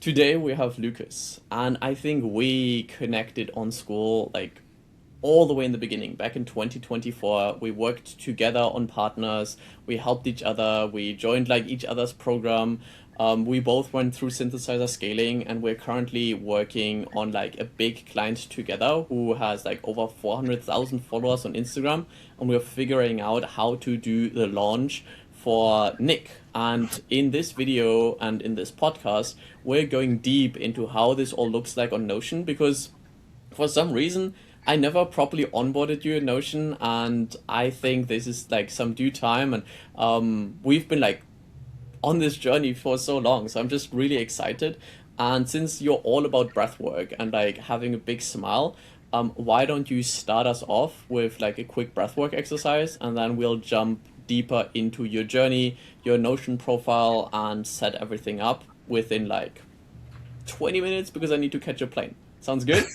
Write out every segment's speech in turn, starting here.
Today we have Lucas, and I think we connected on school like all the way in the beginning. Back in 2024, we worked together on partners, we helped each other, we joined like each other's program. We both went through synthesizer scaling, and we're currently working on like a big client together who has like over 400,000 followers on Instagram, and we're figuring out how to do the launch for Nick. And in this video and in this podcast, we're going deep into how this all looks like on Notion because for some reason I never properly onboarded you in Notion, and I think this is like some due time, and we've been like on this journey for so long, so I'm just really excited. And since you're all about breathwork and like having a big smile, why don't you start us off with like a quick breathwork exercise, and then we'll jump deeper into your journey, your Notion profile, and set everything up within like 20 minutes because I need to catch a plane. Sounds good?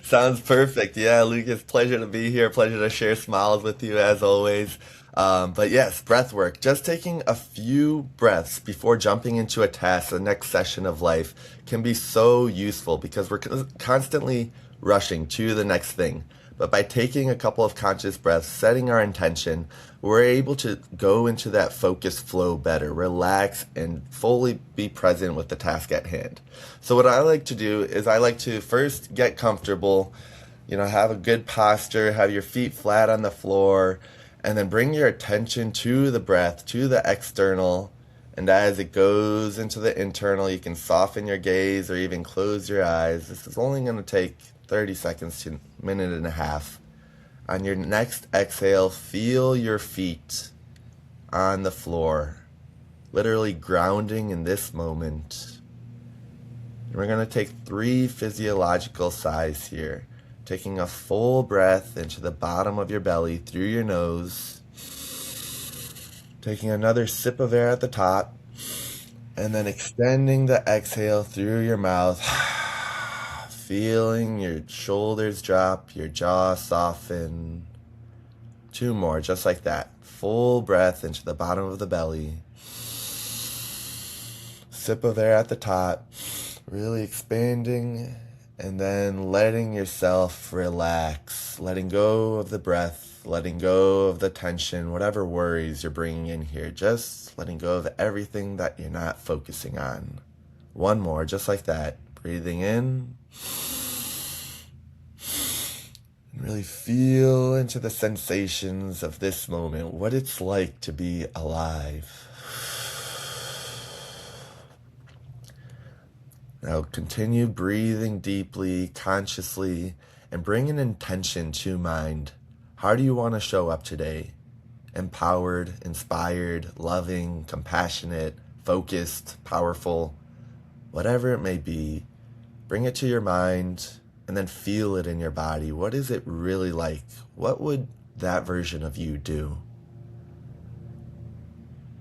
Sounds perfect. Yeah, Lucas, pleasure to be here. Pleasure to share smiles with you as always. But yes, breath work. Just taking a few breaths before jumping into a task, the next session of life, can be so useful because we're constantly rushing to the next thing. But by taking a couple of conscious breaths, setting our intention, we're able to go into that focus flow better, relax, and fully be present with the task at hand. So what I like to do is I like to first get comfortable, have a good posture, have your feet flat on the floor, and then bring your attention to the breath, to the external. And as it goes into the internal, you can soften your gaze or even close your eyes. This is only going to take 30 seconds to a minute and a half. On your next exhale, feel your feet on the floor, literally grounding in this moment. And we're going to take 3 physiological sighs here, taking a full breath into the bottom of your belly through your nose, taking another sip of air at the top, and then extending the exhale through your mouth. Feeling your shoulders drop, your jaw soften. 2 more, just like that. Full breath into the bottom of the belly. Sip of air at the top, really expanding, and then letting yourself relax. Letting go of the breath, letting go of the tension, whatever worries you're bringing in here. Just letting go of everything that you're not focusing on. 1 more, just like that. Breathing in. And really feel into the sensations of this moment, what it's like to be alive. Now continue breathing deeply, consciously, and bring an intention to mind. How do you want to show up today? Empowered, inspired, loving, compassionate, focused, powerful, whatever it may be. Bring it to your mind and then feel it in your body. What is it really like? What would that version of you do?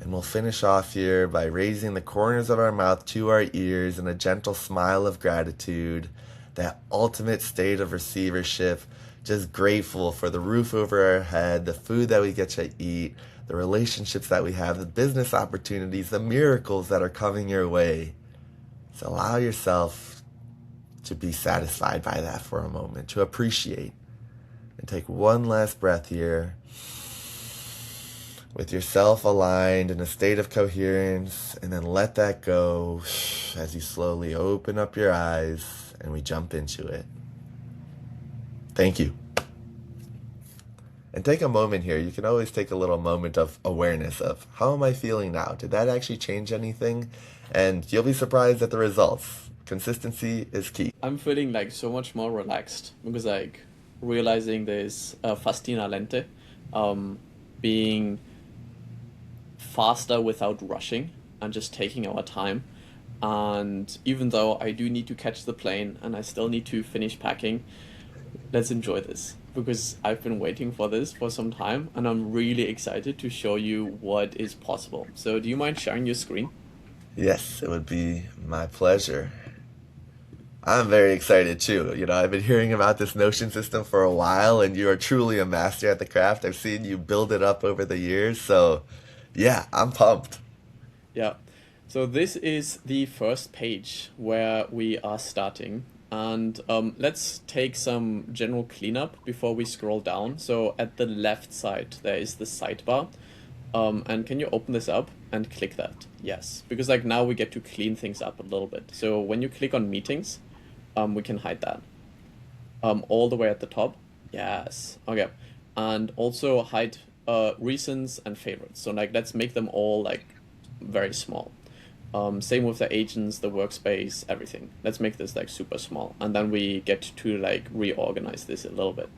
And we'll finish off here by raising the corners of our mouth to our ears in a gentle smile of gratitude, that ultimate state of receivership, just grateful for the roof over our head, the food that we get to eat, the relationships that we have, the business opportunities, the miracles that are coming your way. So allow yourself to be satisfied by that for a moment, to appreciate. And take one last breath here with yourself aligned in a state of coherence, and then let that go as you slowly open up your eyes and we jump into it. Thank you. And take a moment here. You can always take a little moment of awareness of, how am I feeling now? Did that actually change anything? And you'll be surprised at the results. Consistency is key. I'm feeling like so much more relaxed because like realizing there's fastina lente, being faster without rushing and just taking our time. And even though I do need to catch the plane and I still need to finish packing, let's enjoy this because I've been waiting for this for some time and I'm really excited to show you what is possible. So, do you mind sharing your screen? Yes, it would be my pleasure. I'm very excited too. I've been hearing about this Notion system for a while, and you are truly a master at the craft. I've seen you build it up over the years. So, yeah, I'm pumped. Yeah. So this is the first page where we are starting. And let's take some general cleanup before we scroll down. So at the left side, there is the sidebar. And can you open this up and click that? Yes, because like now we get to clean things up a little bit. So when you click on meetings, we can hide that. All the way at the top. Yes. Okay. And also hide recents and favorites. So like let's make them all like very small. Same with the agents, the workspace, everything. Let's make this like super small. And then we get to like reorganize this a little bit.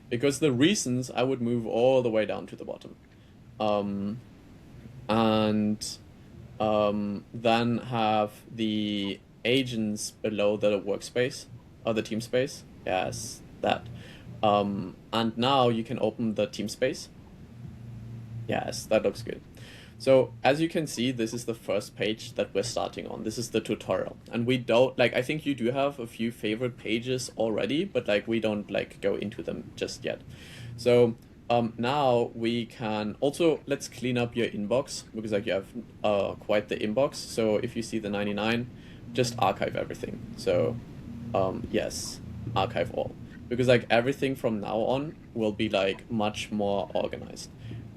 Because the reasons I would move all the way down to the bottom. Um, and then have the agents below the workspace or the team space. Yes, that. And now you can open the team space. Yes, that looks good. So as you can see, this is the first page that we're starting on. This is the tutorial. And we don't, like, I think you do have a few favorite pages already, but like we don't like go into them just yet. So now we can also, let's clean up your inbox because like you have quite the inbox. So if you see the 99, just archive everything. So yes, archive all. Because like everything from now on will be like much more organized.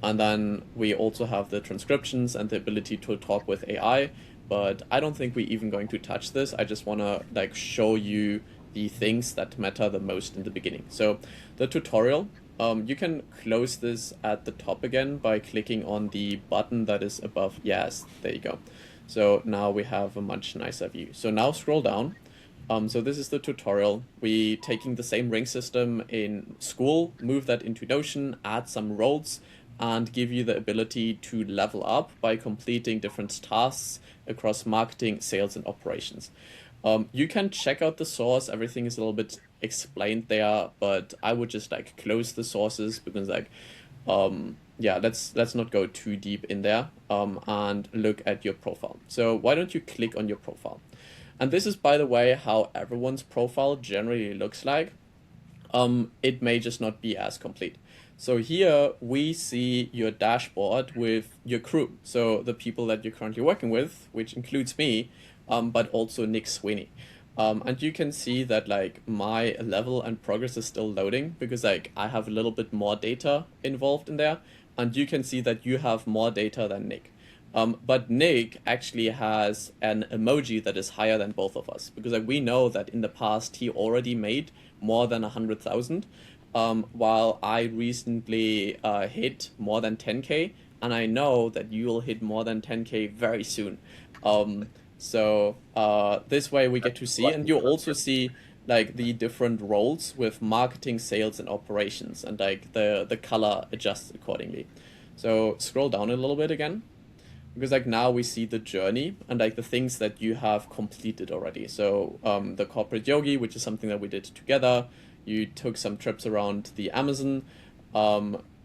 And then we also have the transcriptions and the ability to talk with AI, but I don't think we're even going to touch this. I just want to like show you the things that matter the most in the beginning. So the tutorial, you can close this at the top again by clicking on the button that is above. Yes, there you go. So now we have a much nicer view. So now scroll down. So this is the tutorial. We taking the same ring system in school, move that into Notion, add some roles, and give you the ability to level up by completing different tasks across marketing, sales, and operations. You can check out the source. Everything is a little bit explained there, but I would just like close the sources because like, yeah, let's not go too deep in there. And look at your profile. So why don't you click on your profile? And this is, by the way, how everyone's profile generally looks like. It may just not be as complete. So here we see your dashboard with your crew. So the people that you're currently working with, which includes me, but also Nick Sweeney. And you can see that like my level and progress is still loading because like I have a little bit more data involved in there. And you can see that you have more data than Nick. But Nick actually has an emoji that is higher than both of us because like, we know that in the past he already made more than 100,000, while I recently hit more than 10K, and I know that you will hit more than 10K very soon. So this way we get to see, and you also see like the different roles with marketing, sales, and operations, and like the color adjusts accordingly. So scroll down a little bit again because like now we see the journey and like the things that you have completed already. So the corporate yogi, which is something that we did together. You took some trips around the Amazon,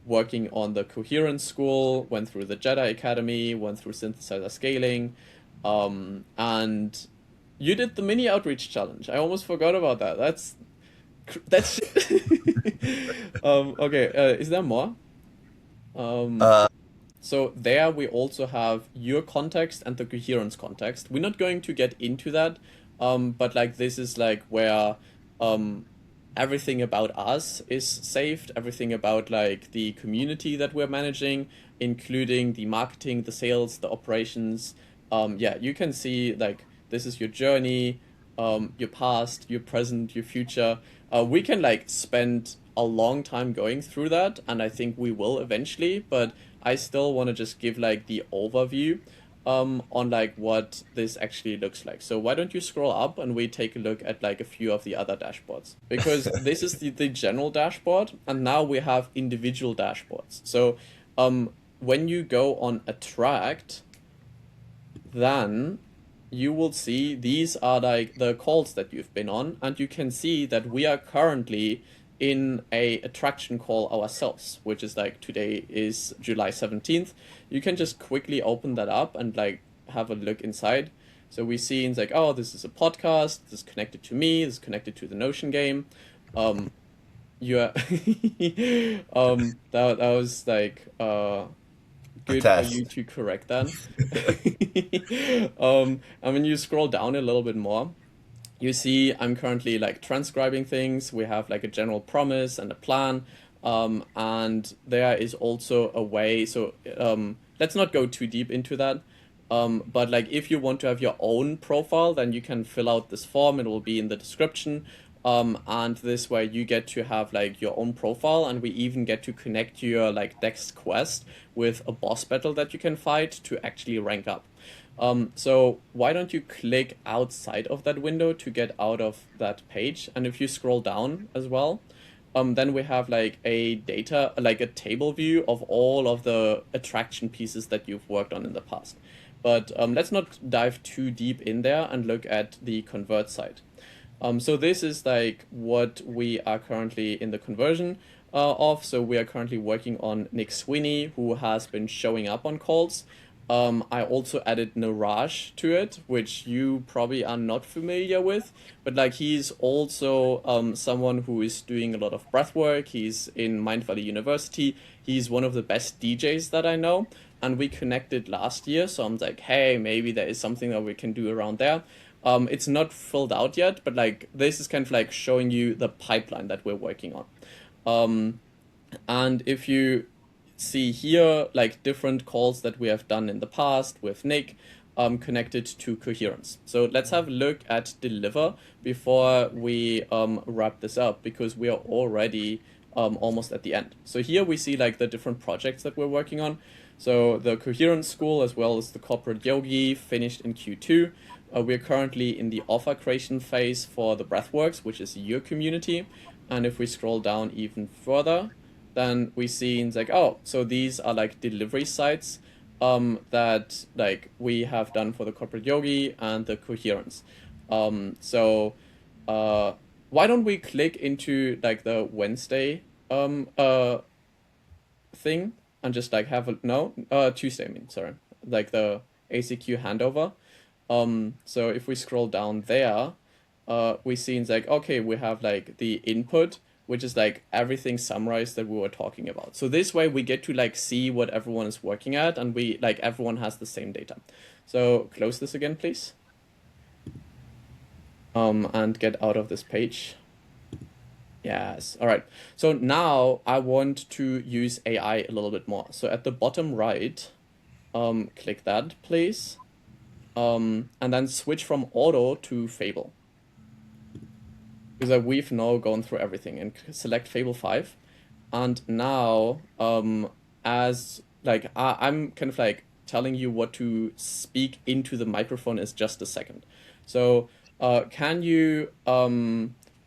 working on the coherence school, went through the Jedi Academy, went through synthesizer scaling, and you did the mini outreach challenge. I almost forgot about that. That's okay. Is there more? Um, Uh, so there we also have your context and the coherence context. We're not going to get into that, but like this is like where um, everything about us is saved, everything about like the community that we're managing, including the marketing, the sales, the operations. Yeah, you can see like this is your journey, your past, your present, your future. We can like spend a long time going through that, and I think we will eventually, but I still want to just give like the overview on like what this actually looks like. So why don't you scroll up and we take a look at like a few of the other dashboards? Because this is the general dashboard, and now we have individual dashboards. So when you go on attract, then you will see these are like the calls that you've been on, and you can see that we are currently in a attraction call ourselves, which is like today is July 17th. You can just quickly open that up and like have a look inside. So we see it's like, oh, this is a podcast, this is connected to me, this is connected to the Notion game. Um, you're that was like A good for you test. to correct that. And when you scroll down a little bit more, you see I'm currently like transcribing things. We have like a general promise and a plan. And there is also a way. So let's not go too deep into that. But like if you want to have your own profile, then you can fill out this form. It will be in the description. And this way you get to have like your own profile, and we even get to connect your like next quest with a boss battle that you can fight to actually rank up. So why don't you click outside of that window to get out of that page? And if you scroll down as well, then we have like a data, like a table view of all of the attraction pieces that you've worked on in the past. But let's not dive too deep in there and look at the convert side. So this is like what we are currently in the conversion of. So we are currently working on Nick Sweeney, who has been showing up on calls. I also added Niraj to it, which you probably are not familiar with, but like he's also someone who is doing a lot of breath work. He's in Mind Valley University. He's one of the best DJs that I know, and we connected last year. So I'm like, hey, maybe there is something that we can do around there. It's not filled out yet, but like this is kind of like showing you the pipeline that we're working on. Um, and if you see here, like different calls that we have done in the past with Nick, connected to coherence. So let's have a look at deliver before we wrap this up, because we are already almost at the end. So here we see like the different projects that we're working on. So the coherence school as well as the corporate yogi finished in Q2. We're currently in the offer creation phase for the Breathworks, which is your community. And if we scroll down even further, then we see it's like, oh, so these are like delivery sites that like we have done for the corporate yogi and the coherence. So why don't we click into like the Wednesday thing and just like have a no Tuesday, I mean, sorry, like the ACQ handover. So if we scroll down there, we see it's like, okay, we have like the input, which is like everything summarized that we were talking about. So this way we get to like see what everyone is working at, and we like everyone has the same data. So close this again, please. And get out of this page. Yes. All right. So now I want to use AI a little bit more. So at the bottom right, click that, please. And then switch from auto to Fable. Because we've now gone through everything, and select Fable 5. And now, as like I'm kind of like telling you what to speak into the microphone is just a second. So can you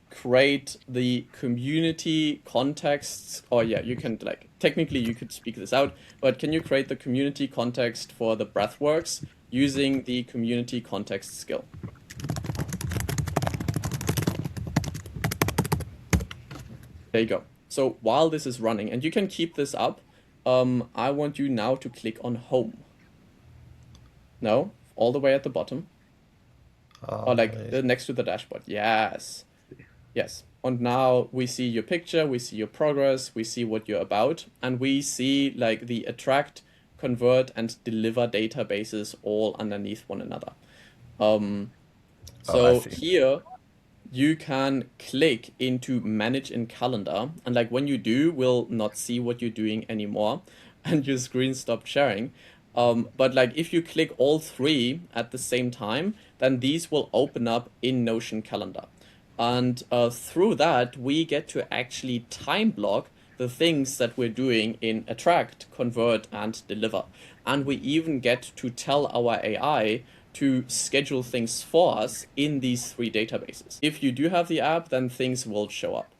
create the community contexts? Or yeah, you can like technically you could speak this out, but can you create the community context for the Breathworks using the community context skill? There you go. So while this is running, and you can keep this up, I want you now to click on home. No, all the way at the bottom. Or All the like way. next to the dashboard. Yes. Yes. And now we see your picture, we see your progress, we see what you're about, and we see like the attract, convert, and deliver databases all underneath one another. Um, Oh, I so see. here you can click into manage in calendar, and like when you do, we'll not see what you're doing anymore and your screen stopped sharing. But like if you click all three at the same time, then these will open up in Notion calendar. And through that, we get to actually time block the things that we're doing in attract, convert, and deliver. And we even get to tell our AI to schedule things for us in these three databases. If you do have the app, then things will show up.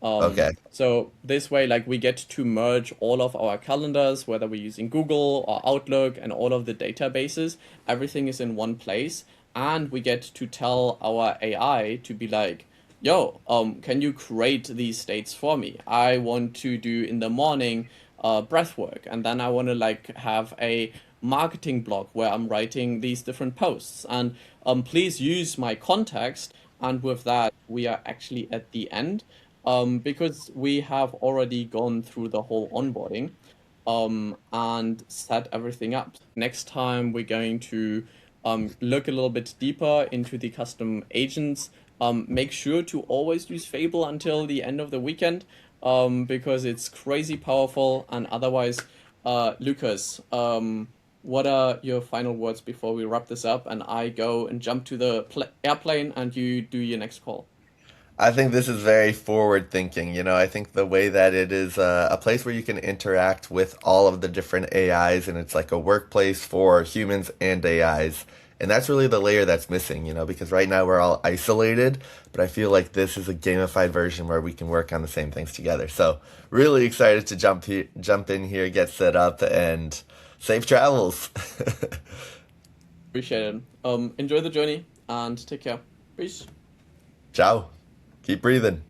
Okay. So this way, like we get to merge all of our calendars, whether we're using Google or Outlook and all of the databases, everything is in one place. And we get to tell our AI to be like, yo, can you create these states for me? I want to do in the morning breath work, and then I want to like have a marketing blog where I'm writing these different posts. And please use my context. And with that, we are actually at the end because we have already gone through the whole onboarding. and set everything up. Next time, we're going to look a little bit deeper into the custom agents. Make sure to always use Fable until the end of the weekend because it's crazy powerful. And otherwise, Lucas, what are your final words before we wrap this up and I go and jump to the airplane and you do your next call? I think this is very forward thinking. I think the way that it is a place where you can interact with all of the different AIs, and it's like a workplace for humans and AIs. And that's really the layer that's missing, because right now we're all isolated, but I feel like this is a gamified version where we can work on the same things together. So, really excited to jump in here, get set up, and safe travels. Appreciate it. Enjoy the journey and take care. Peace. Ciao. Keep breathing.